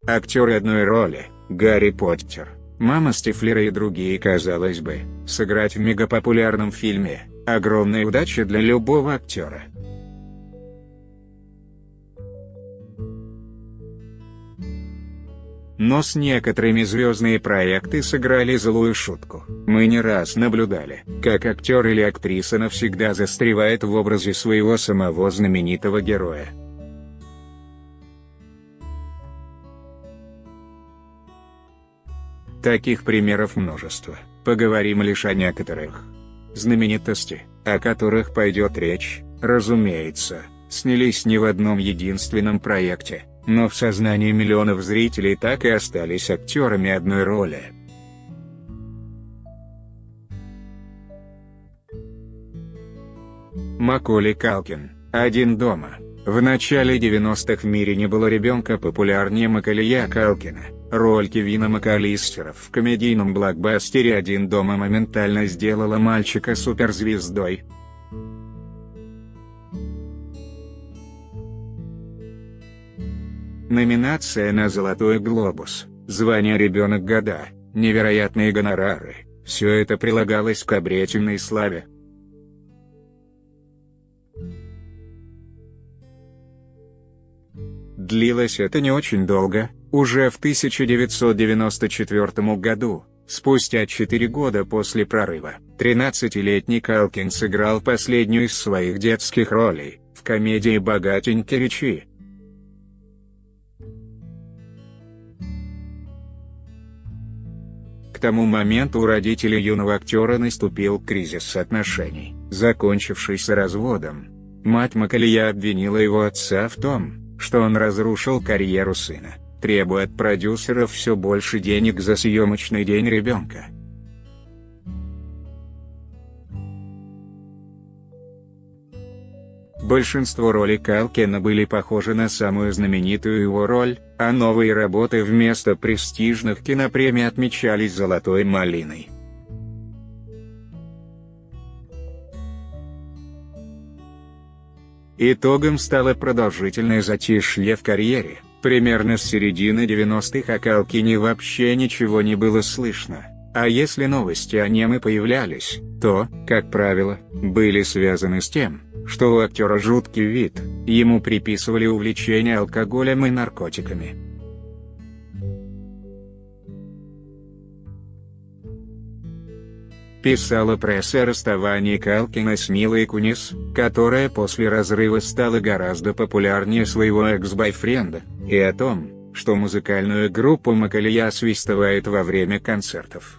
Актеры одной роли – Гарри Поттер, мама Стифлера и другие, казалось бы, сыграть в мегапопулярном фильме – огромная удача для любого актера. Но с некоторыми звездные проекты сыграли злую шутку. Мы не раз наблюдали, как актер или актриса навсегда застревает в образе своего самого знаменитого героя. Таких примеров множество, поговорим лишь о некоторых. Знаменитости, о которых пойдет речь, разумеется, снялись не в одном единственном проекте, но в сознании миллионов зрителей так и остались актерами одной роли. Маколей Калкин, «Один дома». В начале 90-х в мире не было ребенка популярнее Маколея Калкина. Роль Кевина МакАлистера в комедийном блокбастере «Один дома» моментально сделала мальчика суперзвездой. Номинация на «Золотой глобус», звание «Ребенок года», невероятные гонорары – все это прилагалось к обретенной славе. Длилось это не очень долго. Уже в 1994 году, спустя 4 года после прорыва, 13-летний Калкин сыграл последнюю из своих детских ролей в комедии «Богатенький Ричи». К тому моменту у родителей юного актера наступил кризис отношений, закончившийся разводом. Мать Маколея обвинила его отца в том, что он разрушил карьеру сына, требуя от продюсеров все больше денег за съемочный день ребенка. Большинство ролей Калкина были похожи на самую знаменитую его роль, а новые работы вместо престижных кинопремий отмечались «Золотой малиной». Итогом стало продолжительное затишье в карьере. Примерно с середины 90-х о Калкине вообще ничего не было слышно, а если новости о нем и появлялись, то, как правило, были связаны с тем, что у актера жуткий вид, ему приписывали увлечение алкоголем и наркотиками. Писала пресса о расставании Калкина с Милой Кунис, которая после разрыва стала гораздо популярнее своего экс-бойфренда, и о том, что музыкальную группу Маколея освистывает во время концертов.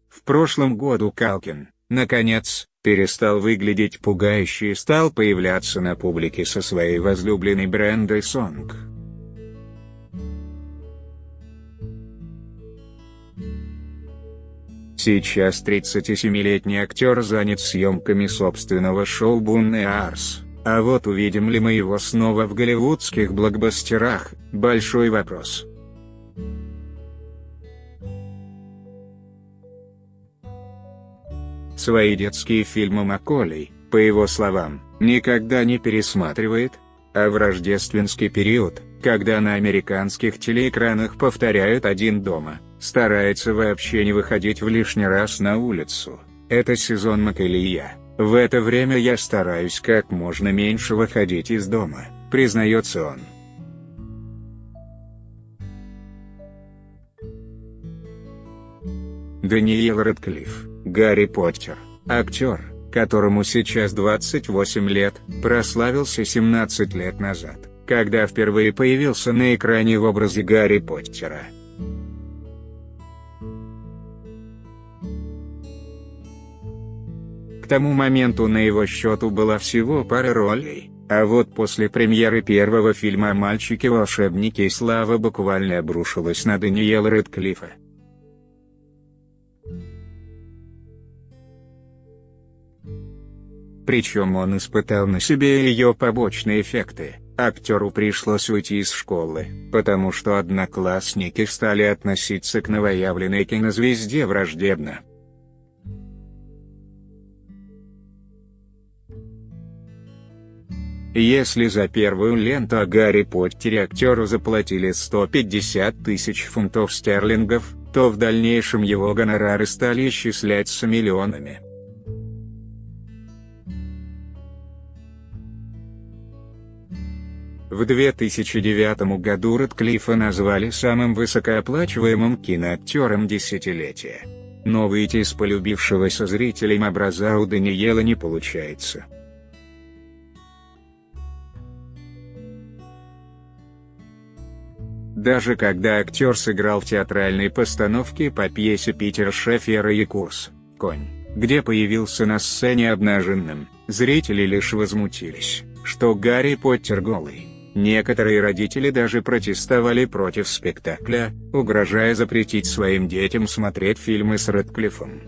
В прошлом году Калкин, наконец, перестал выглядеть пугающе и стал появляться на публике со своей возлюбленной Брендой Сонг. Сейчас 37-летний актер занят съемками собственного шоу «Бунный Арс», а вот увидим ли мы его снова в голливудских блокбастерах – большой вопрос. Свои детские фильмы Маколей, по его словам, никогда не пересматривает, а в рождественский период, когда на американских телеэкранах повторяют «Один дома», старается вообще не выходить в лишний раз на улицу. Это сезон Маколея. В это время я стараюсь как можно меньше выходить из дома, признается он. Дэниел Рэдклифф, Гарри Поттер, актер, которому сейчас 28 лет, прославился 17 лет назад, когда впервые появился на экране в образе Гарри Поттера. К тому моменту на его счету была всего пара ролей, а вот после премьеры первого фильма о мальчике-волшебнике слава буквально обрушилась на Дэниела Рэдклиффа. Причем он испытал на себе ее побочные эффекты, Актеру пришлось уйти из школы, потому что одноклассники стали относиться к новоявленной кинозвезде враждебно. Если за первую ленту о Гарри Поттере актеру заплатили 150 тысяч фунтов стерлингов, то в дальнейшем его гонорары стали исчисляться миллионами. В 2009 году Рэдклиффа назвали самым высокооплачиваемым киноактером десятилетия. Но выйти из полюбившегося зрителям образа у Даниэла не получается. Даже когда актер сыграл в театральной постановке по пьесе Питера Шеффера «Якурс. Конь», где появился на сцене обнаженным, зрители лишь возмутились, что Гарри Поттер голый. Некоторые родители даже протестовали против спектакля, угрожая запретить своим детям смотреть фильмы с Рэдклиффом.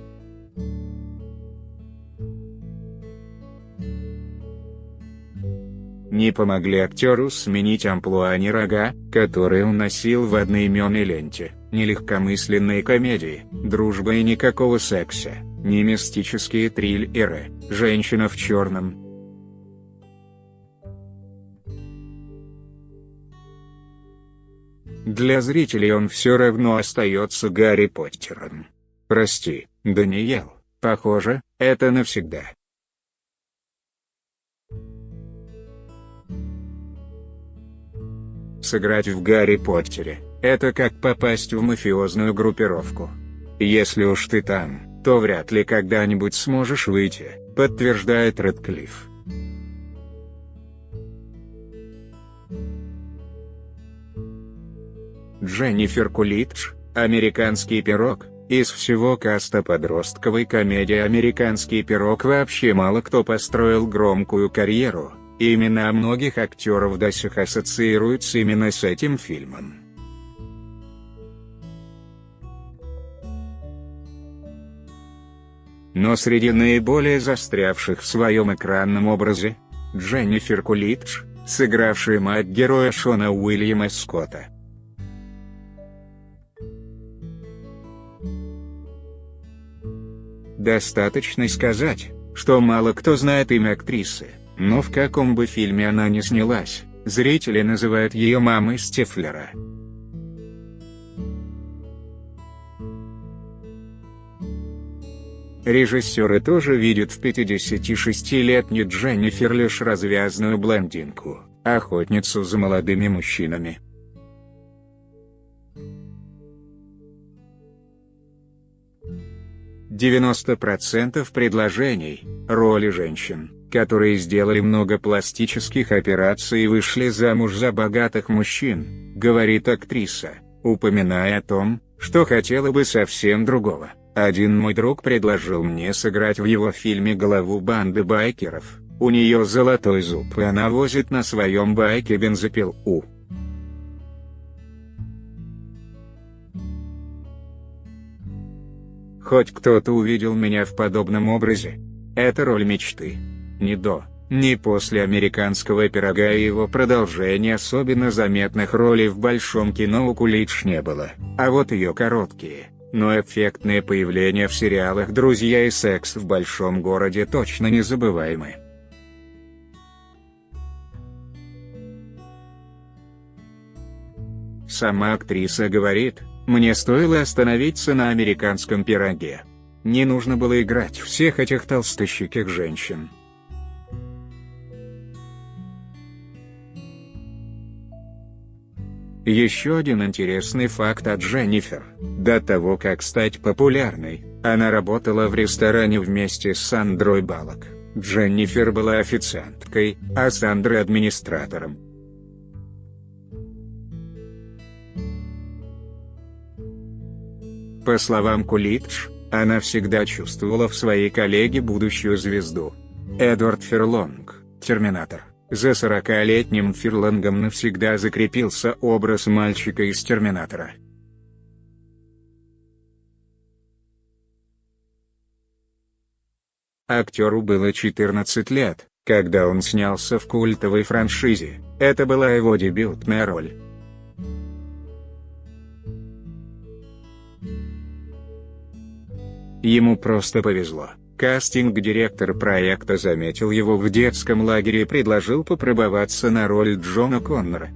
Не помогли актеру сменить амплуа ни рога, которые он носил в одноименной ленте, ни легкомысленные комедии, дружба и никакого секса, ни мистические триллеры, «Женщина в черном». Для зрителей он все равно остается Гарри Поттером. Прости, Даниэл, похоже, это навсегда. Сыграть в Гарри Поттере – это как попасть в мафиозную группировку. Если уж ты там, то вряд ли когда-нибудь сможешь выйти, подтверждает Рэдклифф. Дженнифер Кулидж, «Американский пирог». Из всего каста подростковой комедии «Американский пирог» вообще мало кто построил громкую карьеру, и имена многих актеров до сих ассоциируются именно с этим фильмом. Но среди наиболее застрявших в своем экранном образе – Дженнифер Кулидж, сыгравшая мать героя Шона Уильяма Скотта. Достаточно сказать, что мало кто знает имя актрисы, но в каком бы фильме она ни снялась, зрители называют ее мамой Стифлера. Режиссеры тоже видят в 56-летней Дженнифер лишь развязную блондинку, охотницу за молодыми мужчинами. «90% предложений – роли женщин, которые сделали много пластических операций и вышли замуж за богатых мужчин», – говорит актриса, упоминая о том, что хотела бы совсем другого. «Один мой друг предложил мне сыграть в его фильме главу банды байкеров, у нее золотой зуб и она возит на своем байке бензопилу. Хоть кто-то увидел меня в подобном образе. Это роль мечты. Ни до, ни после «Американского пирога» и его продолжения особенно заметных ролей в большом кино у Кулидж не было, а вот ее короткие, но эффектные появления в сериалах «Друзья» и «Секс в большом городе» точно незабываемы. Сама актриса говорит: «Мне стоило остановиться на «Американском пироге». Не нужно было играть всех этих толстощеких женщин». Еще один интересный факт о Дженнифер. До того, как стать популярной, она работала в ресторане вместе с Сандрой Баллок. Дженнифер была официанткой, а Сандра – администратором. По словам Кулидж, она всегда чувствовала в своей коллеге будущую звезду. Эдвард Ферлонг, «Терминатор». За 40-летним Ферлонгом навсегда закрепился образ мальчика из «Терминатора». Актеру было 14 лет, Когда он снялся в культовой франшизе, это была его дебютная роль. Ему просто повезло. Кастинг-директор проекта заметил его в детском лагере и предложил попробоваться на роль Джона Коннора.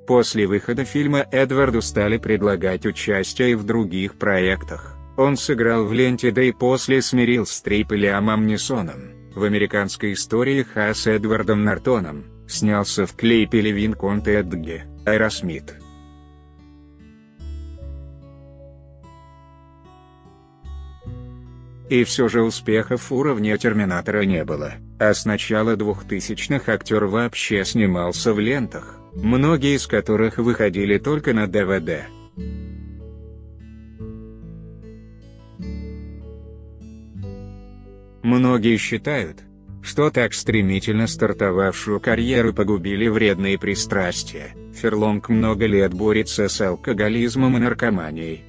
После выхода фильма Эдварду стали предлагать участие и в других проектах. Он сыграл в ленте «Да и после» с Мерил Стрип и Лиамом Нисоном, в «Американской истории Ха» с Эдвардом Нортоном, снялся в клипе «Living on the Edge» Aerosmith. И все же успехов уровня «Терминатора» не было, а с начала 2000-х актер вообще снимался в лентах, многие из которых выходили только на DVD. Многие считают, что так стремительно стартовавшую карьеру погубили вредные пристрастия. Ферлонг много лет борется с алкоголизмом и наркоманией.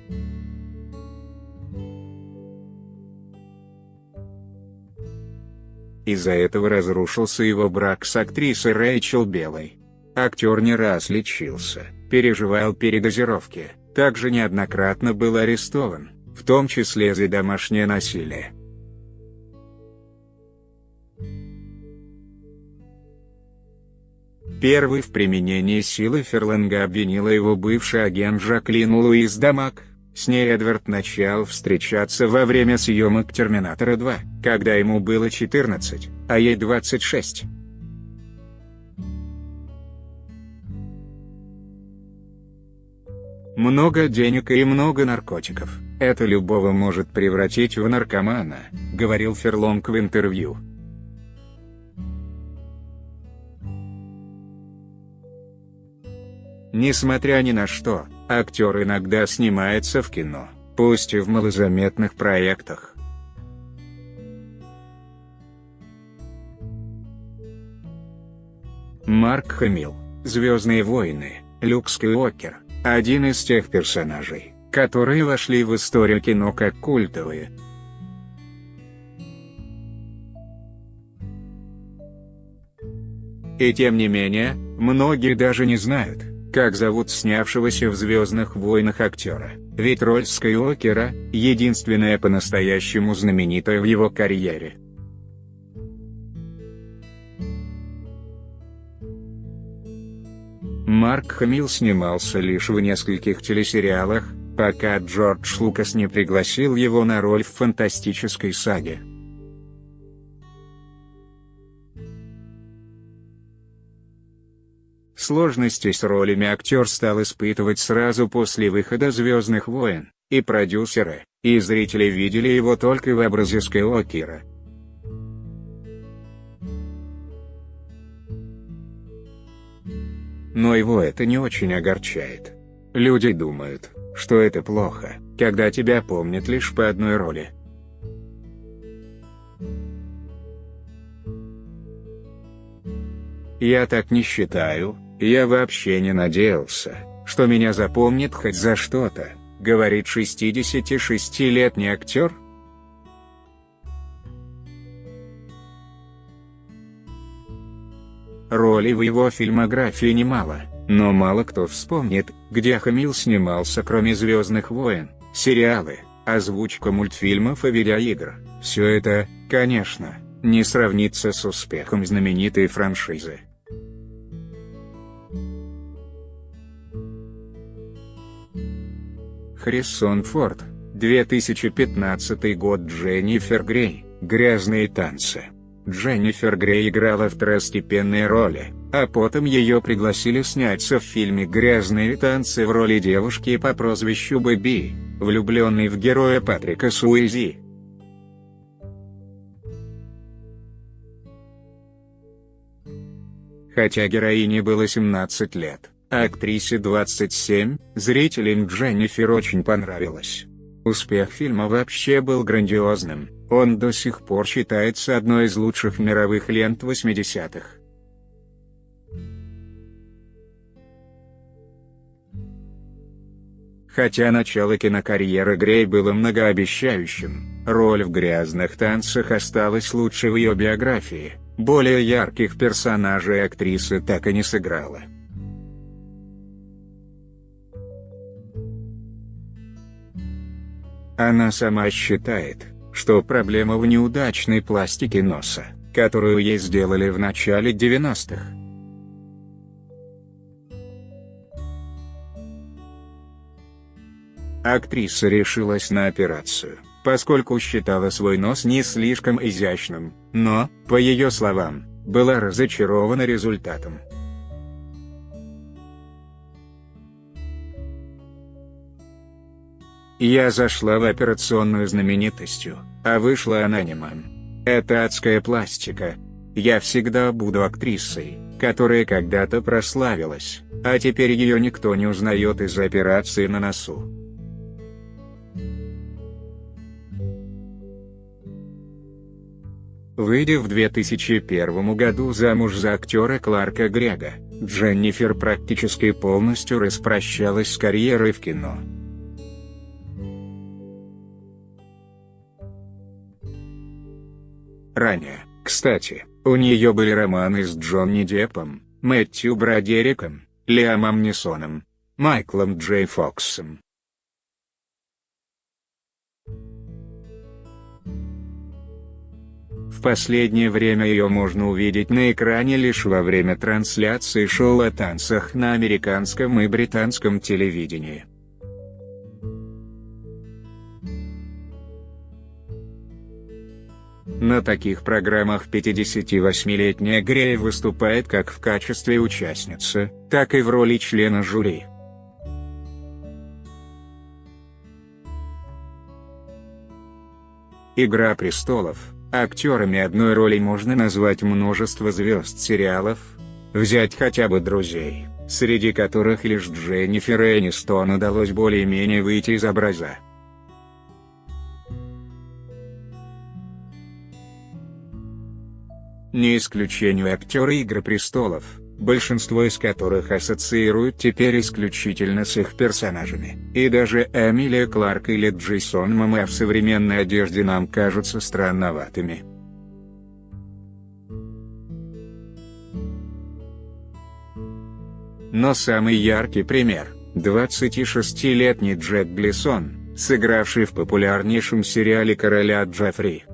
Из-за этого разрушился его брак с актрисой Рэйчел Белой. Актер не раз лечился, переживал передозировки, также неоднократно был арестован, в том числе за домашнее насилие. Первый в применении силы Ферлонга обвинила его бывший агент Жаклин Луиз Дамак. С ней Эдвард начал встречаться во время съемок «Терминатора 2», когда ему было 14, а ей 26. Много денег и много наркотиков – это любого может превратить в наркомана, говорил Ферлонг в интервью. Несмотря ни на что, актер иногда снимается в кино, пусть и в малозаметных проектах. Марк Хэмилл, «Звездные войны», Люк Скайуокер – один из тех персонажей, которые вошли в историю кино как культовые. И тем не менее, многие даже не знают, как зовут снявшегося в «Звездных войнах» актера, ведь роль Скайуокера – единственная по-настоящему знаменитая в его карьере. Марк Хэмилл снимался лишь в нескольких телесериалах, пока Джордж Лукас не пригласил его на роль в фантастической саге. Сложности с ролями актер стал испытывать сразу после выхода «Звездных войн», и продюсеры, и зрители видели его только в образе Скайуокера. Но его это не очень огорчает. Люди думают, что это плохо, когда тебя помнят лишь по одной роли. Я так не считаю, я вообще не надеялся, что меня запомнят хоть за что-то, говорит 66-летний актер. Ролей в его фильмографии немало, но мало кто вспомнит, где Хэмилл снимался кроме «Звездных войн», сериалы, озвучка мультфильмов и видеоигр. Все это, конечно, не сравнится с успехом знаменитой франшизы. Харрисон Форд, 2015 год. Дженнифер Грей, «Грязные танцы». Дженнифер Грей играла второстепенные роли, а потом ее пригласили сняться в фильме «Грязные танцы» в роли девушки по прозвищу Бэби, влюбленной в героя Патрика Суэйзи. Хотя героине было 17 лет, а актрисе 27, зрителям Дженнифер очень понравилось. Успех фильма вообще был грандиозным, он до сих пор считается одной из лучших мировых лент 80-х. Хотя начало кинокарьеры Грей было многообещающим, роль в «Грязных танцах» осталась лучшей в ее биографии, более ярких персонажей актриса так и не сыграла. Она сама считает, что проблема в неудачной пластике носа, которую ей сделали в начале 90-х. Актриса решилась на операцию, поскольку считала свой нос не слишком изящным, но, по ее словам, была разочарована результатом. «Я зашла в операционную знаменитостью, а вышла анонимом. Это адская пластика. Я всегда буду актрисой, которая когда-то прославилась, а теперь ее никто не узнает из-за операции на носу». Выйдя в 2001 году замуж за актера Кларка Грега, Дженнифер практически полностью распрощалась с карьерой в кино. Ранее, кстати, у нее были романы с Джонни Деппом, Мэттью Бродериком, Лиамом Нисоном, Майклом Джей Фоксом. В последнее время ее можно увидеть на экране лишь во время трансляции шоу о танцах на американском и британском телевидении. На таких программах 58-летняя Грей выступает как в качестве участницы, так и в роли члена жюри. «Игра престолов». Актерами одной роли можно назвать множество звезд сериалов. Взять хотя бы «Друзей», среди которых лишь Дженнифер Энистон удалось более-менее выйти из образа. Не исключение актеры «Игры престолов», большинство из которых ассоциируют теперь исключительно с их персонажами. И даже Эмилия Кларк или Джейсон Момо в современной одежде нам кажутся странноватыми. Но самый яркий пример – 26-летний Джек Глисон, сыгравший в популярнейшем сериале «Короля Джеффри».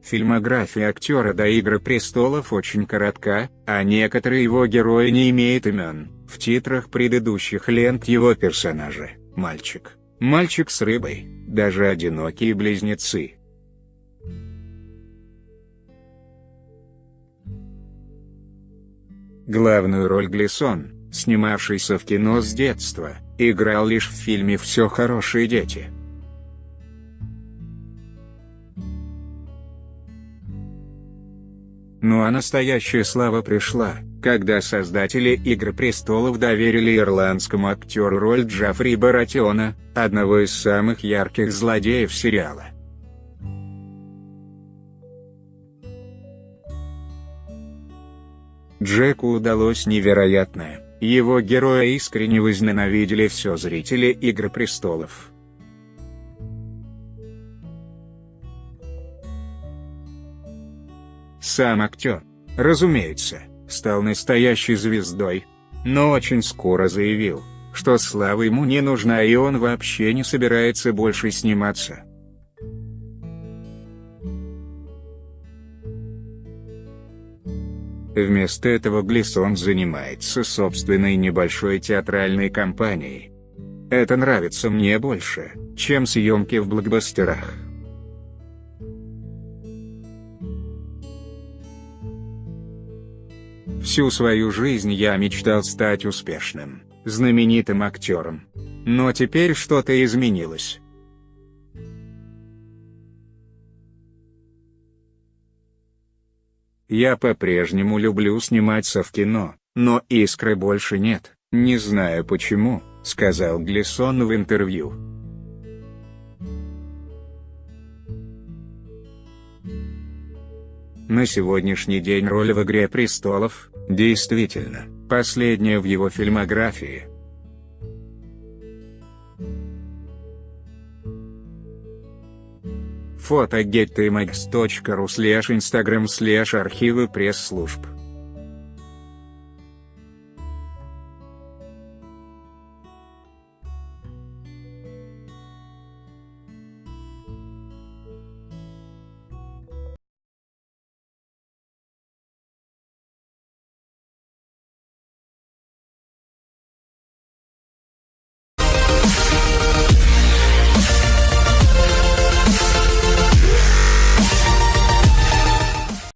Фильмография актера до «Игры престолов» очень коротка, а некоторые его герои не имеют имен. В титрах предыдущих лент его персонажи – мальчик, мальчик с рыбой, даже одинокие близнецы. Главную роль Глисон, снимавшийся в кино с детства, играл лишь в фильме «Все хорошие дети». Ну а настоящая слава пришла, когда создатели «Игры престолов» доверили ирландскому актеру роль Джаффри Баратиона, одного из самых ярких злодеев сериала. Джеку удалось невероятное, его героя искренне возненавидели все зрители «Игры престолов». Сам актер, разумеется, стал настоящей звездой, но очень скоро заявил, что слава ему не нужна и он вообще не собирается больше сниматься. Вместо этого Глисон занимается собственной небольшой театральной компанией. Это нравится мне больше, чем съемки в блокбастерах. Всю свою жизнь я мечтал стать успешным, знаменитым актером. Но теперь что-то изменилось. Я по-прежнему люблю сниматься в кино, но искры больше нет, не знаю почему, сказал Глисон в интервью. На сегодняшний день роль в «Игре престолов» Действительно, последнее в его фильмографии. Фото getemax.ru/instagram/архивы пресс-служб.